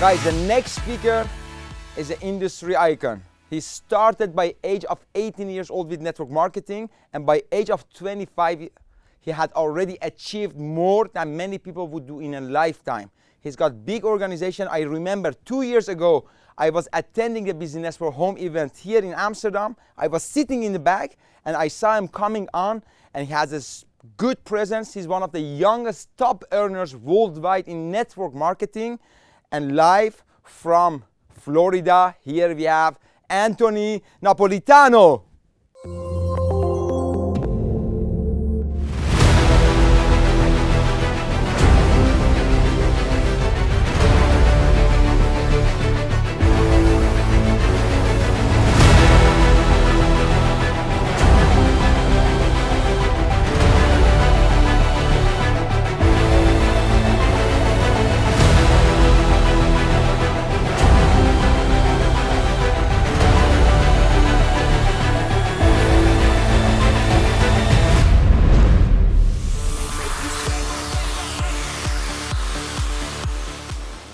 Guys, the next speaker is an industry icon. He started by age of 18 years old with network marketing, and by age of 25, he had already achieved more than many people would do in a lifetime. He's got big organization. I remember 2 years ago, I was attending a business for home event here in Amsterdam. I was sitting in the back, and I saw him coming on, and he has this good presence. He's one of the youngest top earners worldwide in network marketing. And live from Florida, here we have Anthony Napolitano.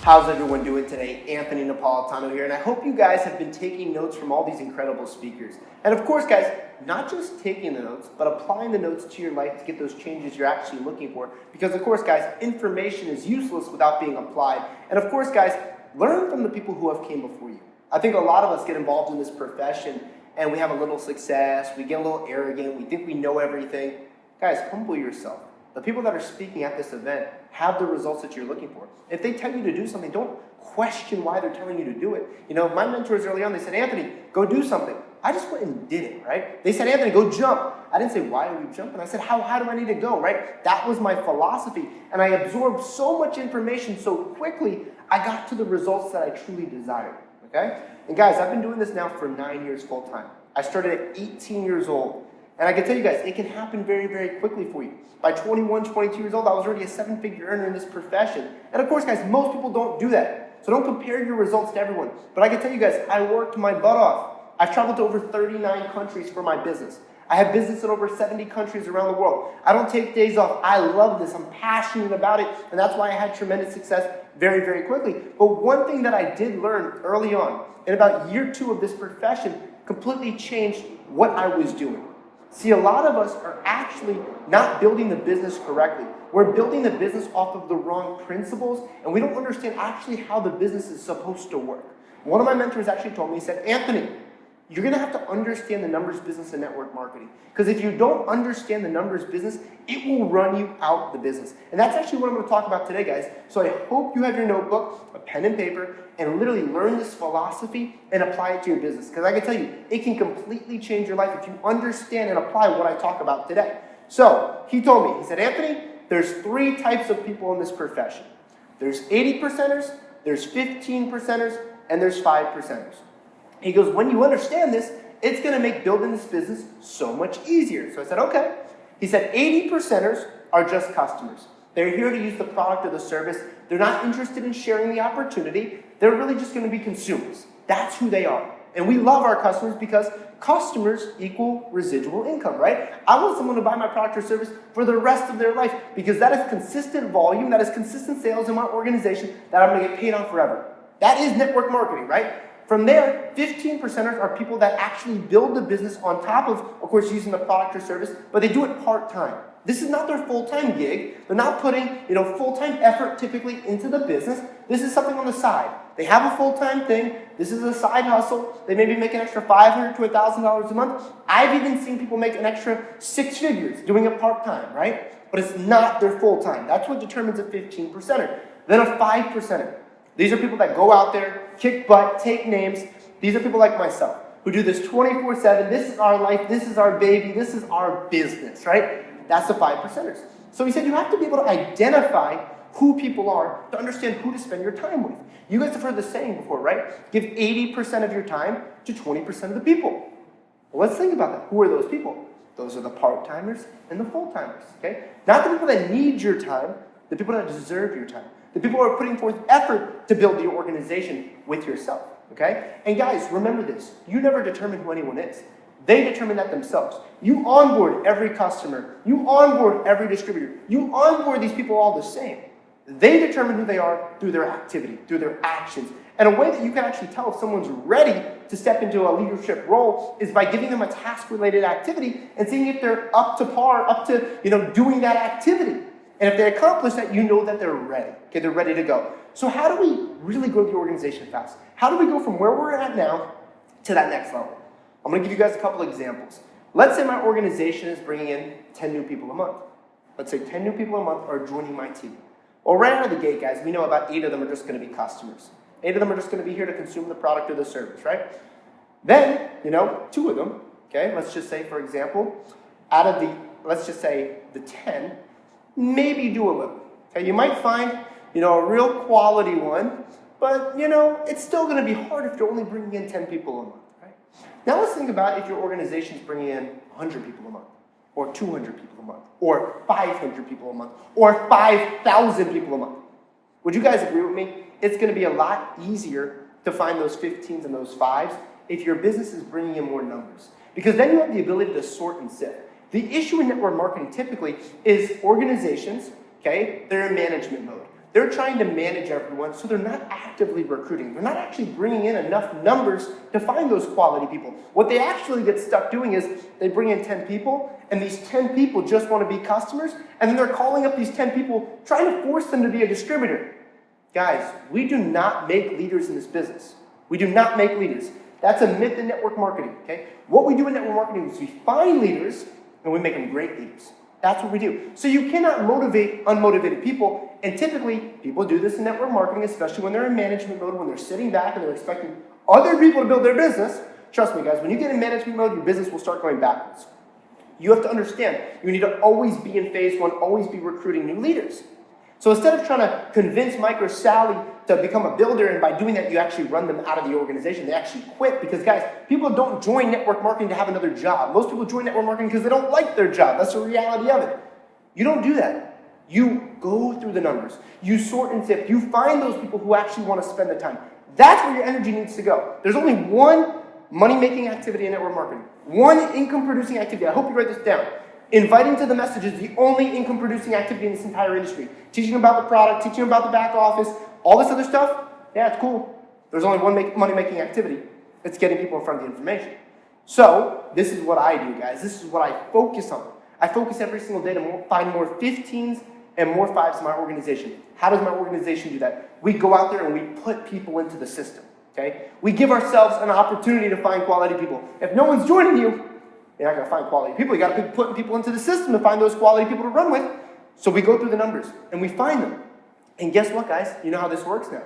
How's everyone doing today? Anthony Napolitano here, and I hope you guys have been taking notes from all these incredible speakers. And of course, guys, not just taking the notes, but applying the notes to your life to get those changes you're actually looking for. Because of course, guys, information is useless without being applied. And of course, guys, learn from the people who have came before you. I think a lot of us get involved in this profession and we have a little success, we get a little arrogant, we think we know everything. Guys, humble yourself. The people that are speaking at this event have the results that you're looking for. If they tell you to do something, don't question why they're telling you to do it. You know, my mentors early on, they said, Anthony, go do something. I just went and did it, right? They said, Anthony, go jump. I didn't say, why are we jumping? I said, how do I need to go, right? That was my philosophy. And I absorbed so much information so quickly, I got to the results that I truly desired, okay? And guys, I've been doing this now for 9 years full time. I started at 18 years old. And I can tell you guys, it can happen very, very quickly for you. By 21, 22 years old, I was already a 7-figure earner in this profession. And of course, guys, most people don't do that. So don't compare your results to everyone. But I can tell you guys, I worked my butt off. I've traveled to over 39 countries for my business. I have business in over 70 countries around the world. I don't take days off. I love this. I'm passionate about it. And that's why I had tremendous success very, very quickly. But one thing that I did learn early on, in about year 2 of this profession, completely changed what I was doing. See, a lot of us are actually not building the business correctly. We're building the business off of the wrong principles, and we don't understand actually how the business is supposed to work. One of my mentors actually told me, he said, Anthony, you're going to have to understand the numbers business and network marketing. Because if you don't understand the numbers business, it will run you out the business. And that's actually what I'm going to talk about today, guys. So I hope you have your notebook, a pen and paper, and literally learn this philosophy and apply it to your business. Because I can tell you, it can completely change your life if you understand and apply what I talk about today. So he told me, he said, Anthony, there's 3 types of people in this profession. There's 80%ers, there's 15%ers, and there's 5%ers. He goes, when you understand this, it's going to make building this business so much easier. So I said, okay. He said, 80%ers are just customers. They're here to use the product or the service. They're not interested in sharing the opportunity. They're really just going to be consumers. That's who they are. And we love our customers because customers equal residual income, right? I want someone to buy my product or service for the rest of their life because that is consistent volume, that is consistent sales in my organization that I'm going to get paid on forever. That is network marketing, right? From there, 15%ers are people that actually build the business on top of course, using the product or service, but they do it part-time. This is not their full-time gig. They're not putting, full-time effort typically into the business. This is something on the side. They have a full-time thing. This is a side hustle. They maybe make an extra $500 to $1,000 a month. I've even seen people make an extra 6 figures doing it part-time, right? But it's not their full-time. That's what determines a 15%er. Then a 5%er. These are people that go out there, kick butt, take names. These are people like myself who do this 24/7. This is our life. This is our baby. This is our business, right? That's the 5%ers. So he said you have to be able to identify who people are to understand who to spend your time with. You guys have heard the saying before, right? Give 80% of your time to 20% of the people. Well, let's think about that. Who are those people? Those are the part-timers and the full-timers, okay? Not the people that need your time, the people that deserve your time. The people who are putting forth effort to build the organization with yourself, okay? And guys, remember this. You never determine who anyone is. They determine that themselves. You onboard every customer. You onboard every distributor. You onboard these people all the same. They determine who they are through their activity, through their actions. And a way that you can actually tell if someone's ready to step into a leadership role is by giving them a task-related activity and seeing if they're up to par, up to, doing that activity. And if they accomplish that, you know that they're ready. Okay, they're ready to go. So how do we really grow the organization fast? How do we go from where we're at now to that next level? I'm going to give you guys a couple examples. Let's say my organization is bringing in 10 new people a month. Let's say 10 new people a month are joining my team. Well, right out of the gate, guys, we know about 8 of them are just going to be customers. 8 of them are just going to be here to consume the product or the service, right? Then, 2 of them, okay, let's just say, for example, out of the, let's just say the 10, maybe do a little. Okay, you might find, a real quality one, but, it's still going to be hard if you're only bringing in 10 people a month, right? Now let's think about if your organization is bringing in 100 people a month, or 200 people a month, or 500 people a month, or 5,000 people a month. Would you guys agree with me? It's going to be a lot easier to find those 15s and those 5s if your business is bringing in more numbers. Because then you have the ability to sort and sift. The issue in network marketing typically is organizations, okay, they're in management mode. They're trying to manage everyone, so they're not actively recruiting. They're not actually bringing in enough numbers to find those quality people. What they actually get stuck doing is they bring in 10 people, and these 10 people just want to be customers, and then they're calling up these 10 people, trying to force them to be a distributor. Guys, we do not make leaders in this business. We do not make leaders. That's a myth in network marketing, okay? What we do in network marketing is we find leaders, and we make them great leaders. That's what we do. So you cannot motivate unmotivated people, and typically, people do this in network marketing, especially when they're in management mode, when they're sitting back and they're expecting other people to build their business. Trust me, guys, when you get in management mode, your business will start going backwards. You have to understand, you need to always be in phase 1, always be recruiting new leaders. So instead of trying to convince Mike or Sally to become a builder, and by doing that, you actually run them out of the organization, they actually quit. Because, guys, people don't join network marketing to have another job. Most people join network marketing because they don't like their job. That's the reality of it. You don't do that. You go through the numbers. You sort and sift. You find those people who actually want to spend the time. That's where your energy needs to go. There's only one money-making activity in network marketing. One income-producing activity. I hope you write this down. Inviting to the message is the only income-producing activity in this entire industry. Teaching about the product, teaching about the back office, all this other stuff, yeah, it's cool. There's only one money-making activity. It's getting people in front of the information. So, this is what I do, guys. This is what I focus on. I focus every single day to find more 15s and more 5s in my organization. How does my organization do that? We go out there and we put people into the system, okay? We give ourselves an opportunity to find quality people. If no one's joining you, you're not going to find quality people. You got to be putting people into the system to find those quality people to run with. So we go through the numbers and we find them. And guess what, guys? You know how this works now.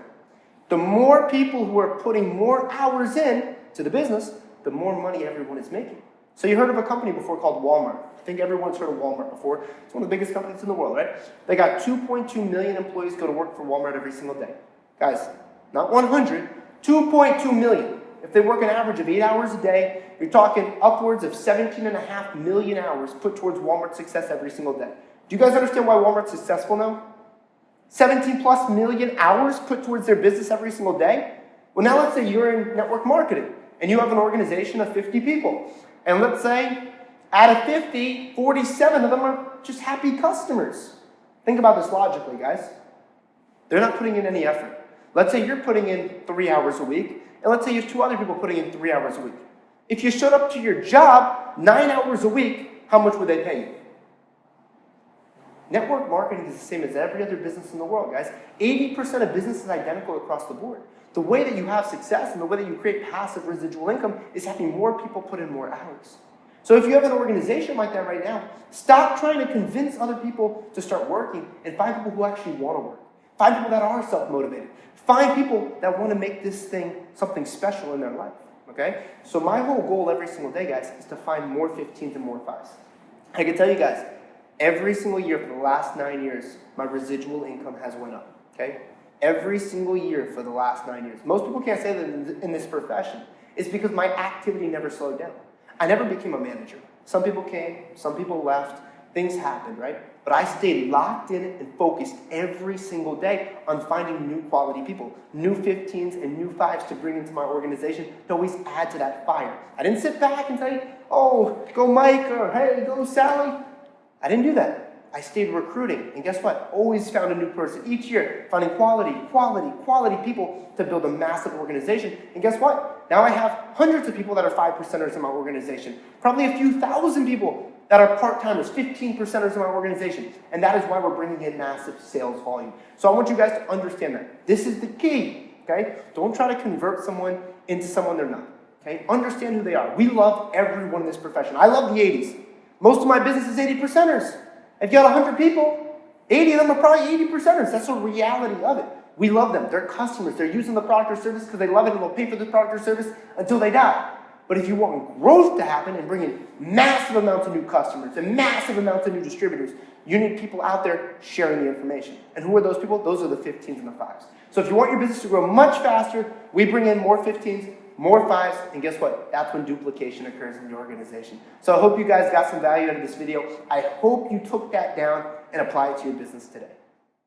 The more people who are putting more hours in to the business, the more money everyone is making. So you heard of a company before called Walmart. I think everyone's heard of Walmart before. It's one of the biggest companies in the world, right? They got 2.2 million employees go to work for Walmart every single day. Guys, not 100, 2.2 million. If they work an average of 8 hours a day, you're talking upwards of 17.5 million hours put towards Walmart's success every single day. Do you guys understand why Walmart's successful now? 17 plus million hours put towards their business every single day? Well, now let's say you're in network marketing and you have an organization of 50 people. And let's say out of 50, 47 of them are just happy customers. Think about this logically, guys. They're not putting in any effort. Let's say you're putting in 3 hours a week, and let's say you have 2 other people putting in 3 hours a week. If you showed up to your job 9 hours a week, how much would they pay you? Network marketing is the same as every other business in the world, guys. 80% of business is identical across the board. The way that you have success and the way that you create passive residual income is having more people put in more hours. So if you have an organization like that right now, stop trying to convince other people to start working and find people who actually want to work. Find people that are self-motivated. Find people that want to make this thing something special in their life, okay? So my whole goal every single day, guys, is to find more 15s and more 5s. I can tell you guys, every single year for the last 9 years, my residual income has went up, okay? Every single year for the last 9 years. Most people can't say that in this profession. It's because my activity never slowed down. I never became a manager. Some people came, some people left, things happened, right? But I stayed locked in and focused every single day on finding new quality people, new 15s and new 5s to bring into my organization to always add to that fire. I didn't sit back and say, oh, go Mike, or hey, go Sally. I didn't do that. I stayed recruiting, and guess what? Always found a new person each year, finding quality people to build a massive organization. And guess what? Now I have hundreds of people that are 5%ers in my organization, probably a few thousand people that are part-timers, 15%ers in my organization. And that is why we're bringing in massive sales volume. So I want you guys to understand that. This is the key, okay? Don't try to convert someone into someone they're not, okay? Understand who they are. We love everyone in this profession. I love the 80s. Most of my business is 80%ers. If you got 100 people, 80 of them are probably 80%ers. That's the reality of it. We love them. They're customers. They're using the product or service because they love it and they'll pay for the product or service until they die. But if you want growth to happen and bring in massive amounts of new customers and massive amounts of new distributors, you need people out there sharing the information. And who are those people? Those are the 15s and the 5s. So if you want your business to grow much faster, we bring in more 15s, more 5s, and guess what? That's when duplication occurs in your organization. So I hope you guys got some value out of this video. I hope you took that down and applied it to your business today.